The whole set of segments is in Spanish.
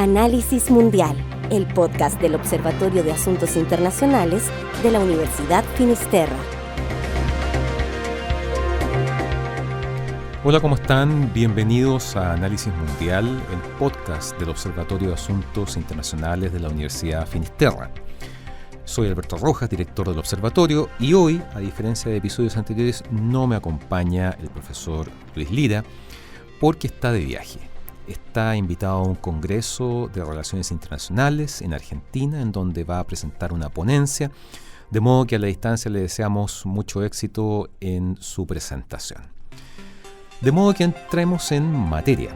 Análisis Mundial, el podcast del Observatorio de Asuntos Internacionales de la Universidad Finisterra. Hola, ¿cómo están? Bienvenidos a Análisis Mundial, el podcast del Observatorio de Asuntos Internacionales de la Universidad Finisterra. Soy Alberto Rojas, director del observatorio, y hoy, a diferencia de episodios anteriores, no me acompaña el profesor Luis Lira porque está de viaje. Está invitado a un congreso de relaciones internacionales en Argentina, en donde va a presentar una ponencia, de modo que a la distancia le deseamos mucho éxito en su presentación. De modo que entremos en materia.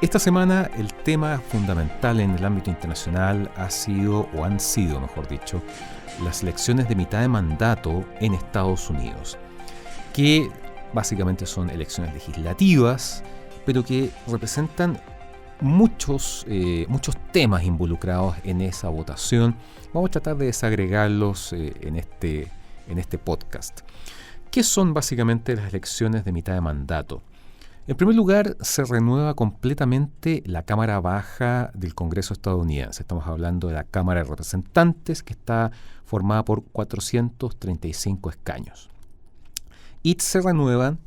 Esta semana el tema fundamental en el ámbito internacional han sido, las elecciones de mitad de mandato en Estados Unidos, que básicamente son elecciones legislativas, pero que representan muchos temas involucrados en esa votación. Vamos a tratar de desagregarlos en este podcast. ¿Qué son básicamente las elecciones de mitad de mandato? En primer lugar, se renueva completamente la Cámara Baja del Congreso estadounidense. Estamos hablando de la Cámara de Representantes, que está formada por 435 escaños. Y se renuevan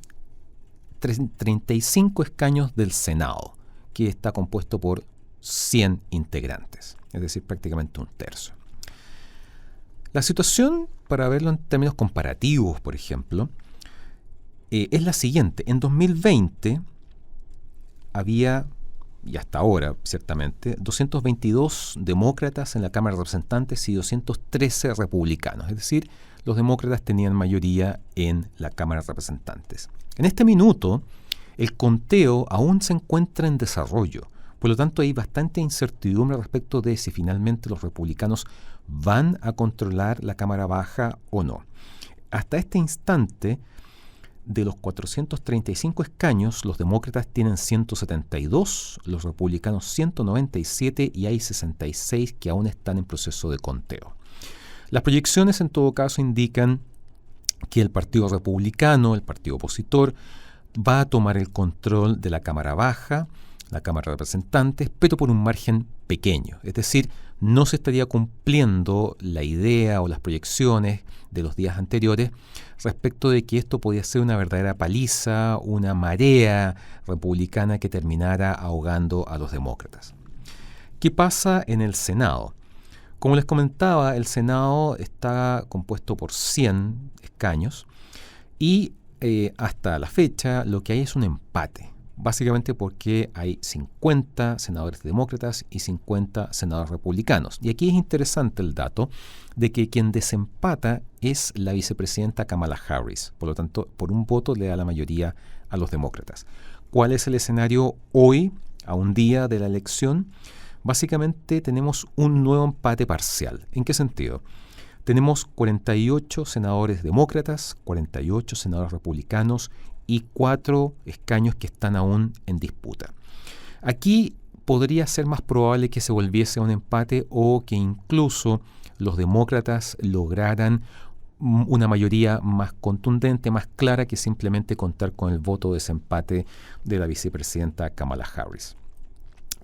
35 escaños del Senado, que está compuesto por 100 integrantes, es decir, prácticamente un tercio. La situación, para verlo en términos comparativos, por ejemplo, es la siguiente. En 2020 había, y hasta ahora ciertamente, 222 demócratas en la Cámara de Representantes y 213 republicanos, es decir, los demócratas tenían mayoría en la Cámara de Representantes. En este minuto, el conteo aún se encuentra en desarrollo, por lo tanto hay bastante incertidumbre respecto de si finalmente los republicanos van a controlar la Cámara Baja o no. Hasta este instante, de los 435 escaños, los demócratas tienen 172, los republicanos 197 y hay 66 que aún están en proceso de conteo. Las proyecciones en todo caso indican que el Partido Republicano, el partido opositor, va a tomar el control de la Cámara Baja, la Cámara de Representantes, pero por un margen pequeño. Es decir, no se estaría cumpliendo la idea o las proyecciones de los días anteriores respecto de que esto podía ser una verdadera paliza, una marea republicana que terminara ahogando a los demócratas. ¿Qué pasa en el Senado? Como les comentaba, el Senado está compuesto por 100 escaños y hasta la fecha lo que hay es un empate, básicamente porque hay 50 senadores demócratas y 50 senadores republicanos. Y aquí es interesante el dato de que quien desempata es la vicepresidenta Kamala Harris, por lo tanto, por un voto le da la mayoría a los demócratas. ¿Cuál es el escenario hoy, a un día de la elección? Básicamente tenemos un nuevo empate parcial. ¿En qué sentido? Tenemos 48 senadores demócratas, 48 senadores republicanos y 4 escaños que están aún en disputa. Aquí podría ser más probable que se volviese a un empate o que incluso los demócratas lograran una mayoría más contundente, más clara que simplemente contar con el voto de desempate de la vicepresidenta Kamala Harris.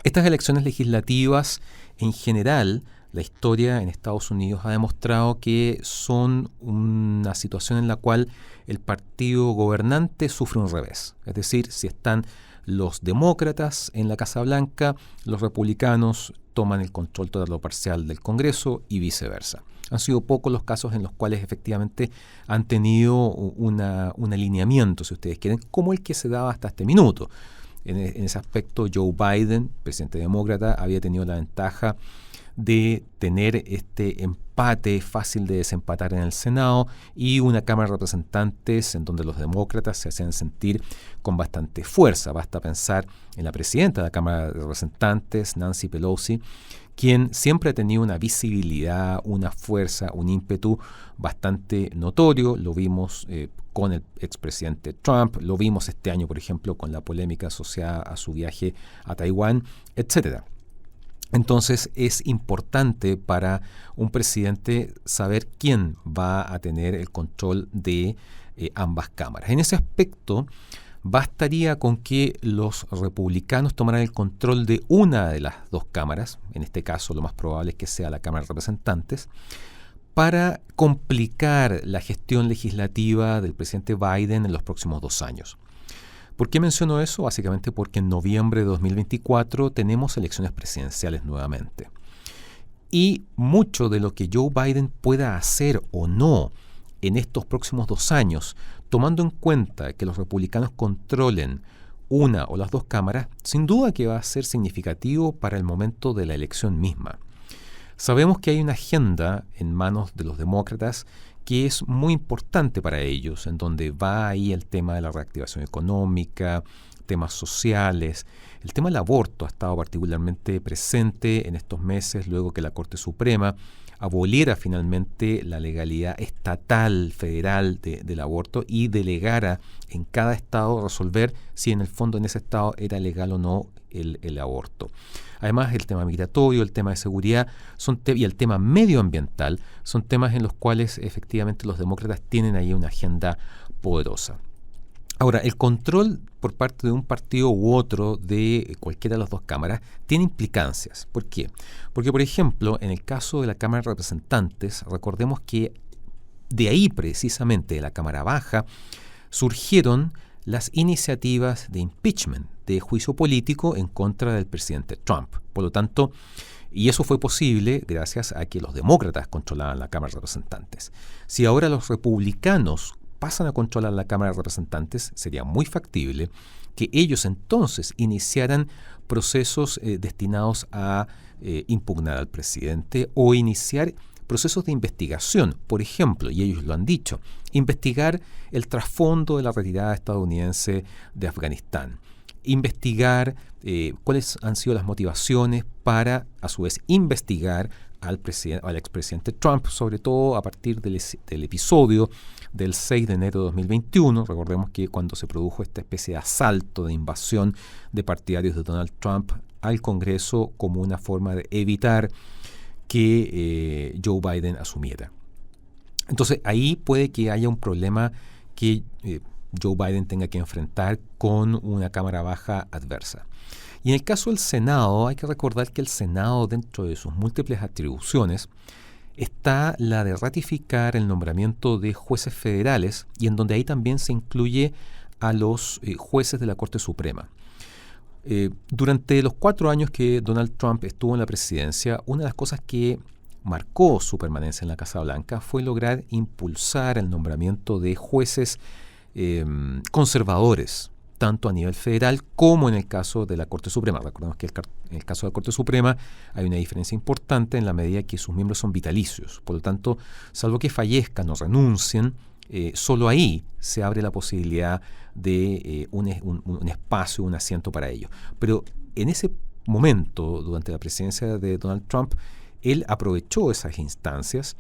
Estas elecciones legislativas, en general, la historia en Estados Unidos ha demostrado que son una situación en la cual el partido gobernante sufre un revés. Es decir, si están los demócratas en la Casa Blanca, los republicanos toman el control total o parcial del Congreso y viceversa. Han sido pocos los casos en los cuales efectivamente han tenido un alineamiento, si ustedes quieren, como el que se daba hasta este minuto. En ese aspecto, Joe Biden, presidente demócrata, había tenido la ventaja de tener este empate fácil de desempatar en el Senado y una Cámara de Representantes en donde los demócratas se hacían sentir con bastante fuerza. Basta pensar en la presidenta de la Cámara de Representantes, Nancy Pelosi, quien siempre ha tenido una visibilidad, una fuerza, un ímpetu bastante notorio. Lo vimos con el expresidente Trump, lo vimos este año, por ejemplo, con la polémica asociada a su viaje a Taiwán, etcétera. Entonces es importante para un presidente saber quién va a tener el control de ambas cámaras. En ese aspecto, bastaría con que los republicanos tomaran el control de una de las dos cámaras, en este caso lo más probable es que sea la Cámara de Representantes, para complicar la gestión legislativa del presidente Biden en los próximos 2 años. ¿Por qué menciono eso? Básicamente porque en noviembre de 2024 tenemos elecciones presidenciales nuevamente. Y mucho de lo que Joe Biden pueda hacer o no en estos próximos 2 años, tomando en cuenta que los republicanos controlen una o las dos cámaras, sin duda que va a ser significativo para el momento de la elección misma. Sabemos que hay una agenda en manos de los demócratas que es muy importante para ellos, en donde va ahí el tema de la reactivación económica, temas sociales. El tema del aborto ha estado particularmente presente en estos meses luego que la Corte Suprema aboliera finalmente la legalidad estatal, federal del aborto y delegara en cada estado resolver si en el fondo en ese estado era legal o no el aborto. Además, el tema migratorio, el tema de seguridad y el tema medioambiental son temas en los cuales efectivamente los demócratas tienen ahí una agenda poderosa. Ahora, el control por parte de un partido u otro de cualquiera de las dos cámaras tiene implicancias. ¿Por qué? Porque, por ejemplo, en el caso de la Cámara de Representantes, recordemos que de ahí precisamente, de la Cámara Baja, surgieron las iniciativas de impeachment, de juicio político en contra del presidente Trump. Por lo tanto, y eso fue posible gracias a que los demócratas controlaban la Cámara de Representantes. Si ahora los republicanos pasan a controlar la Cámara de Representantes, sería muy factible que ellos entonces iniciaran procesos destinados a impugnar al presidente o iniciar procesos de investigación, por ejemplo, y ellos lo han dicho, investigar el trasfondo de la retirada estadounidense de Afganistán, investigar cuáles han sido las motivaciones para, a su vez, investigar al expresidente Trump, sobre todo a partir del episodio del 6 de enero de 2021. Recordemos que cuando se produjo esta especie de asalto, de invasión de partidarios de Donald Trump al Congreso como una forma de evitar que Joe Biden asumiera. Entonces ahí puede que haya un problema que Joe Biden tenga que enfrentar con una Cámara Baja adversa. Y en el caso del Senado, hay que recordar que el Senado, dentro de sus múltiples atribuciones, está la de ratificar el nombramiento de jueces federales y en donde ahí también se incluye a los jueces de la Corte Suprema. Durante los 4 años que Donald Trump estuvo en la presidencia, una de las cosas que marcó su permanencia en la Casa Blanca fue lograr impulsar el nombramiento de jueces conservadores, tanto a nivel federal como en el caso de la Corte Suprema. Recordemos que en el caso de la Corte Suprema hay una diferencia importante en la medida que sus miembros son vitalicios. Por lo tanto, salvo que fallezcan o renuncien, solo ahí se abre la posibilidad de un espacio, un asiento para ellos. Pero en ese momento, durante la presidencia de Donald Trump, él aprovechó esas instancias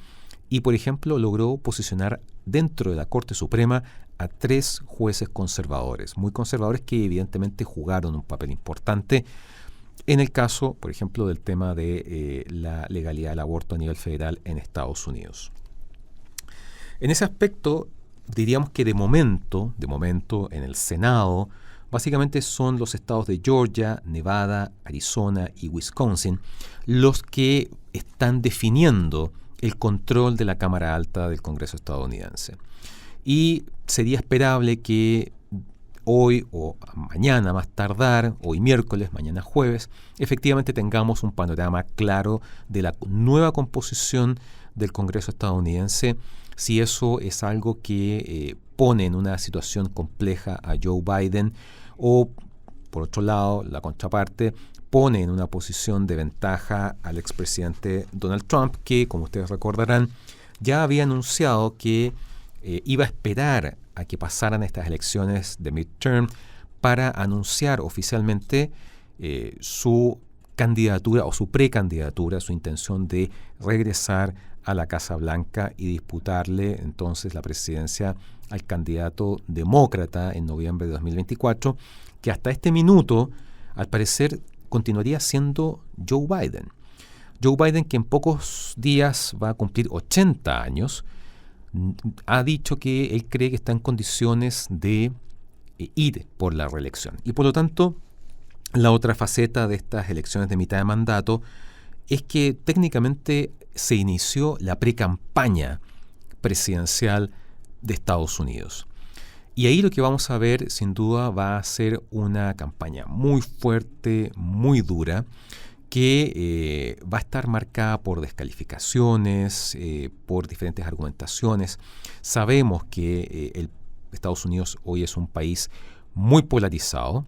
y, por ejemplo, logró posicionar dentro de la Corte Suprema a 3 jueces conservadores, muy conservadores, que evidentemente jugaron un papel importante en el caso, por ejemplo, del tema de la legalidad del aborto a nivel federal en Estados Unidos. En ese aspecto, diríamos que de momento en el Senado, básicamente son los estados de Georgia, Nevada, Arizona y Wisconsin los que están definiendo el control de la Cámara Alta del Congreso estadounidense. Y sería esperable que hoy o mañana, más tardar, hoy miércoles, mañana jueves, efectivamente tengamos un panorama claro de la nueva composición del Congreso estadounidense, si eso es algo que pone en una situación compleja a Joe Biden o, por otro lado, la contraparte, pone en una posición de ventaja al expresidente Donald Trump, que, como ustedes recordarán, ya había anunciado que iba a esperar a que pasaran estas elecciones de midterm para anunciar oficialmente su candidatura o su precandidatura, su intención de regresar a la Casa Blanca y disputarle entonces la presidencia al candidato demócrata en noviembre de 2024, que hasta este minuto, al parecer, continuaría siendo Joe Biden. Joe Biden, que en pocos días va a cumplir 80 años, ha dicho que él cree que está en condiciones de ir por la reelección. Y por lo tanto, la otra faceta de estas elecciones de mitad de mandato es que técnicamente se inició la precampaña presidencial de Estados Unidos. Y ahí lo que vamos a ver, sin duda, va a ser una campaña muy fuerte, muy dura, que va a estar marcada por descalificaciones, por diferentes argumentaciones. Sabemos que Estados Unidos hoy es un país muy polarizado.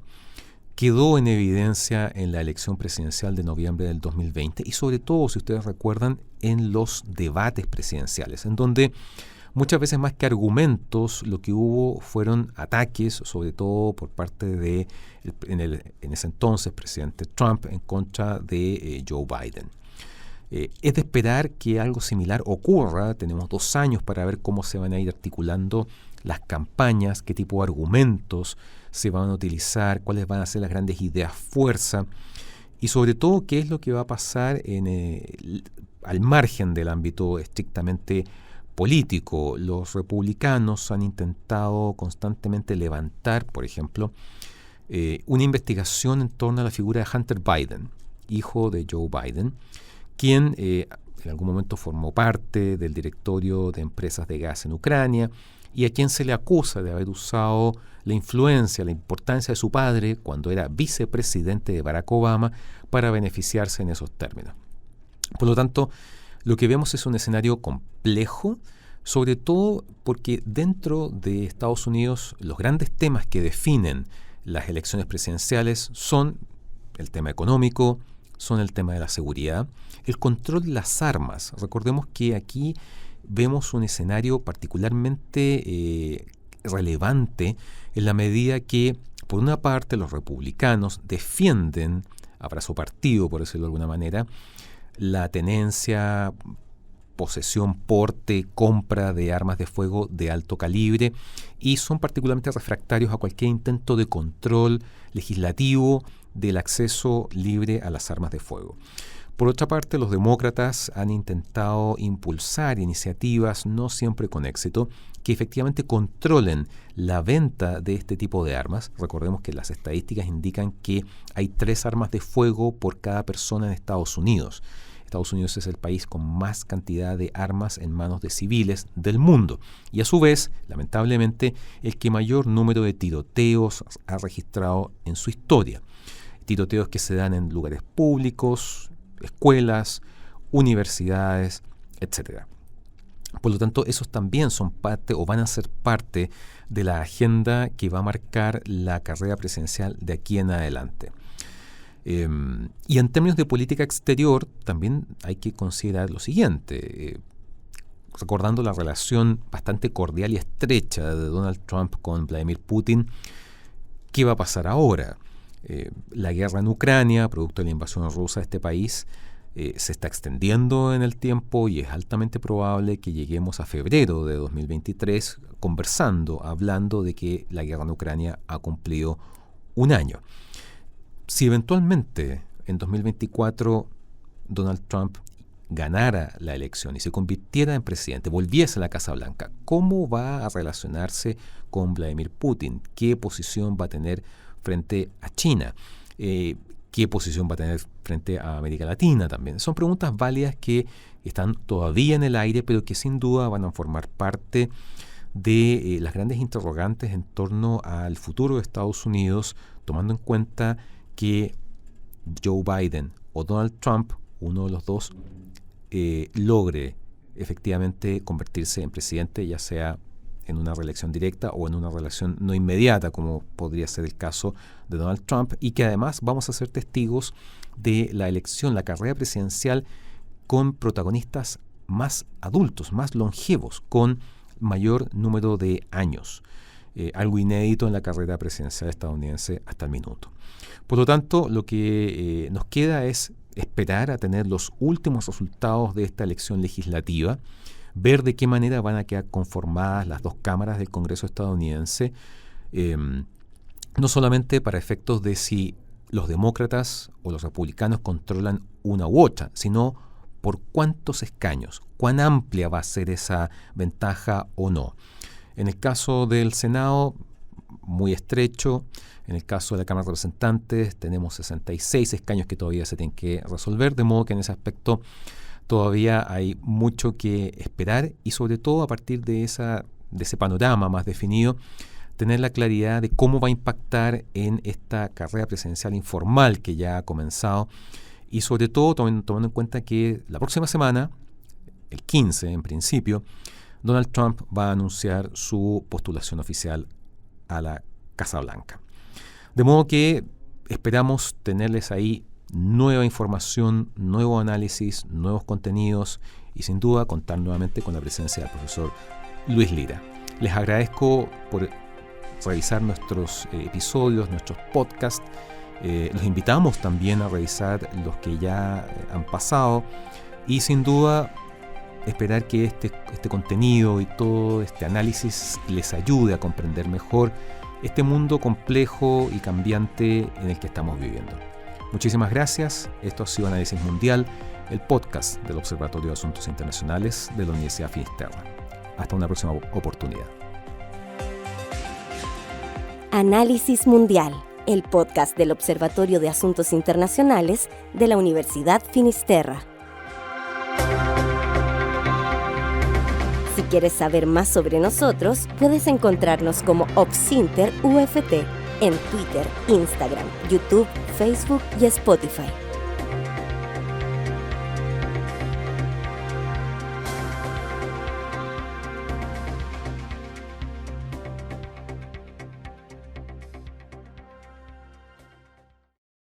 Quedó en evidencia en la elección presidencial de noviembre del 2020 y sobre todo, si ustedes recuerdan, en los debates presidenciales, en donde muchas veces más que argumentos, lo que hubo fueron ataques, sobre todo por parte de en ese entonces presidente Trump en contra de Joe Biden. Es de esperar que algo similar ocurra. Tenemos 2 años para ver cómo se van a ir articulando las campañas, qué tipo de argumentos se van a utilizar, cuáles van a ser las grandes ideas fuerza y sobre todo qué es lo que va a pasar al margen del ámbito estrictamente político. Los republicanos han intentado constantemente levantar, por ejemplo, una investigación en torno a la figura de Hunter Biden, hijo de Joe Biden, quien en algún momento formó parte del directorio de empresas de gas en Ucrania y a quien se le acusa de haber usado la influencia, la importancia de su padre cuando era vicepresidente de Barack Obama para beneficiarse en esos términos. Por lo tanto, lo que vemos es un escenario complejo, sobre todo porque dentro de Estados Unidos los grandes temas que definen las elecciones presidenciales son el tema económico, son el tema de la seguridad, el control de las armas. Recordemos que aquí vemos un escenario particularmente relevante en la medida que, por una parte, los republicanos defienden, a brazo partido, por decirlo de alguna manera, la tenencia, posesión, porte, compra de armas de fuego de alto calibre y son particularmente refractarios a cualquier intento de control legislativo del acceso libre a las armas de fuego. Por otra parte, los demócratas han intentado impulsar iniciativas, no siempre con éxito, que efectivamente controlen la venta de este tipo de armas. Recordemos que las estadísticas indican que hay 3 armas de fuego por cada persona en Estados Unidos. Estados Unidos es el país con más cantidad de armas en manos de civiles del mundo y a su vez, lamentablemente, el que mayor número de tiroteos ha registrado en su historia. Tiroteos que se dan en lugares públicos, escuelas, universidades, etc. Por lo tanto, esos también son parte o van a ser parte de la agenda que va a marcar la carrera presidencial de aquí en adelante. Y en términos de política exterior también hay que considerar lo siguiente, recordando la relación bastante cordial y estrecha de Donald Trump con Vladimir Putin. ¿Qué va a pasar ahora? La guerra en Ucrania, producto de la invasión rusa de este país, se está extendiendo en el tiempo y es altamente probable que lleguemos a febrero de 2023 hablando de que la guerra en Ucrania ha cumplido 1 año. Si eventualmente en 2024 Donald Trump ganara la elección y se convirtiera en presidente, volviese a la Casa Blanca, ¿cómo va a relacionarse con Vladimir Putin? ¿Qué posición va a tener frente a China? ¿Qué posición va a tener frente a América Latina también? Son preguntas válidas que están todavía en el aire, pero que sin duda van a formar parte de las grandes interrogantes en torno al futuro de Estados Unidos, tomando en cuenta que Joe Biden o Donald Trump, uno de los dos, logre efectivamente convertirse en presidente, ya sea en una reelección directa o en una reelección no inmediata, como podría ser el caso de Donald Trump, y que además vamos a ser testigos de la elección, la carrera presidencial con protagonistas más adultos, más longevos, con mayor número de años. Algo inédito en la carrera presidencial estadounidense hasta el minuto. Por lo tanto, lo que nos queda es esperar a tener los últimos resultados de esta elección legislativa, ver de qué manera van a quedar conformadas las 2 cámaras del Congreso estadounidense, no solamente para efectos de si los demócratas o los republicanos controlan una u otra, sino por cuántos escaños, cuán amplia va a ser esa ventaja o no. En el caso del Senado, muy estrecho. En el caso de la Cámara de Representantes tenemos 66 escaños que todavía se tienen que resolver, de modo que en ese aspecto todavía hay mucho que esperar y sobre todo a partir de ese panorama más definido, tener la claridad de cómo va a impactar en esta carrera presidencial informal que ya ha comenzado y sobre todo tomando en cuenta que la próxima semana, el 15 en principio, Donald Trump va a anunciar su postulación oficial a la Casa Blanca. De modo que esperamos tenerles ahí nueva información, nuevo análisis, nuevos contenidos y sin duda contar nuevamente con la presencia del profesor Luis Lira. Les agradezco por revisar nuestros episodios, nuestros podcasts. Los invitamos también a revisar los que ya han pasado y sin duda esperar que este contenido y todo este análisis les ayude a comprender mejor este mundo complejo y cambiante en el que estamos viviendo. Muchísimas gracias. Esto ha sido Análisis Mundial, el podcast del Observatorio de Asuntos Internacionales de la Universidad Finisterra. Hasta una próxima oportunidad. Análisis Mundial, el podcast del Observatorio de Asuntos Internacionales de la Universidad Finisterra. Si quieres saber más sobre nosotros, puedes encontrarnos como OpsInter UFT en Twitter, Instagram, YouTube, Facebook y Spotify.